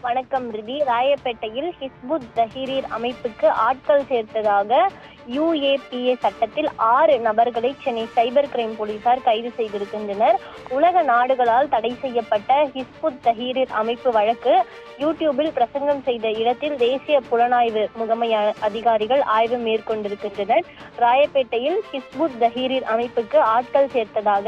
வணக்கம் ரிதி. ராயப்பேட்டையில் ஹிஸ்புத் தஹ்ரீர் அமைப்புக்கு ஆட்கள் சேர்த்ததாக UAPA சட்டத்தில் 6 நபர்களை சென்னை சைபர் கிரைம் போலீசார் கைது செய்திருக்கின்றனர். உலக நாடுகளால் தடை செய்யப்பட்ட ஹிஸ்புத் தஹ்ரீர் அமைப்பு வழக்கு யூடியூபில் பிரசங்கம் செய்த இடத்தில் தேசிய புலனாய்வு முகமை அதிகாரிகள் ஆய்வு மேற்கொண்டிருக்கின்றனர். ராயப்பேட்டையில் ஹிஸ்புத் தஹ்ரீர் அமைப்புக்கு ஆட்கள் சேர்த்ததாக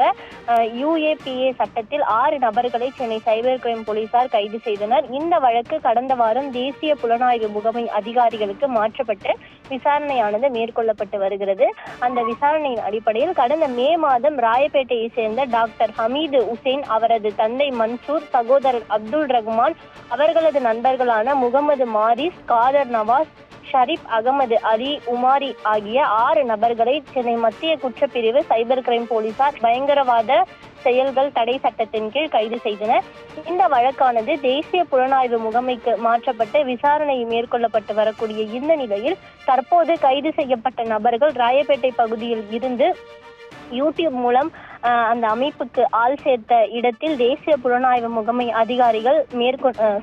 UAPA சட்டத்தில் 6 நபர்களை சென்னை சைபர் கிரைம் போலீசார் கைது செய்தனர். இந்த வழக்கு கடந்த வாரம் தேசிய புலனாய்வு முகமை அதிகாரிகளுக்கு மாற்றப்பட்டு விசாரணையானது மேற்கொள்ளப்பட்டு வருகிறது. அந்த விசாரணையின் அடிப்படையில் கடந்த மே மாதம் ராயப்பேட்டையை சேர்ந்த டாக்டர் ஹமீது உசேன், அவரது தந்தை மன்சூர், சகோதரர் அப்துல் ரஹ்மான், அவர்களது நண்பர்களான முகமது மாரிஸ், காதர் நவாஸ், ஷரீப் அகமது அலி உமாரி ஆகிய 6 நபர்களை சென்னை மத்திய குற்றப்பிரிவு சைபர் கிரைம் போலீசார் பயங்கரவாத செயல்கள் தடை சட்டத்தின் கீழ் கைது செய்தனர். இந்த வழக்கானது தேசிய புலனாய்வு முகமைக்கு மாற்றப்பட்டு விசாரணை மேற்கொள்ளப்பட்டு வரக்கூடிய இந்த நிலையில் தற்போது கைது செய்யப்பட்ட நபர்கள் ராயப்பேட்டை பகுதியில் இருந்து யூடியூப் மூலம் அந்த அமைப்புக்கு ஆள் சேர்த்த இடத்தில் தேசிய புலனாய்வு முகமை அதிகாரிகள்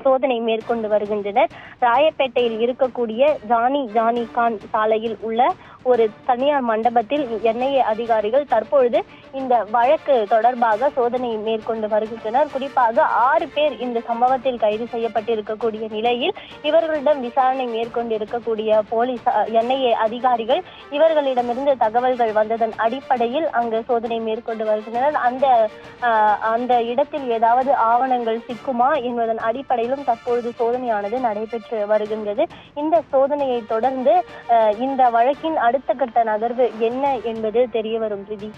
சோதனை மேற்கொண்டு வருகின்றனர். ராயப்பேட்டையில் இருக்கக்கூடிய ஜானி கான் சாலையில் உள்ள ஒரு தனியார் மண்டபத்தில் NIA அதிகாரிகள் தற்பொழுது இந்த வழக்கு தொடர்பாக சோதனை மேற்கொண்டு வருகின்றனர். குறிப்பாக 6 பேர் இந்த சம்பவத்தில் கைது செய்யப்பட்டிருக்கக்கூடிய நிலையில் இவர்களிடம் விசாரணை மேற்கொண்டு இருக்கக்கூடிய போலீஸ் NIA அதிகாரிகள் இவர்களிடமிருந்து தகவல்கள் வந்ததன் அடிப்படையில் அங்கு சோதனை மேற்கொண்டு வருகின்றனர். அந்த இடத்தில் ஏதாவது ஆவணங்கள் சிக்குமா என்பதன் அடிப்படையிலும் தற்பொழுது சோதனையானது நடைபெற்று வருகின்றது. இந்த சோதனையை தொடர்ந்து இந்த வழக்கின் அடுத்த கட்ட நகர்வு என்ன என்பது தெரிய வரும் ரிதி.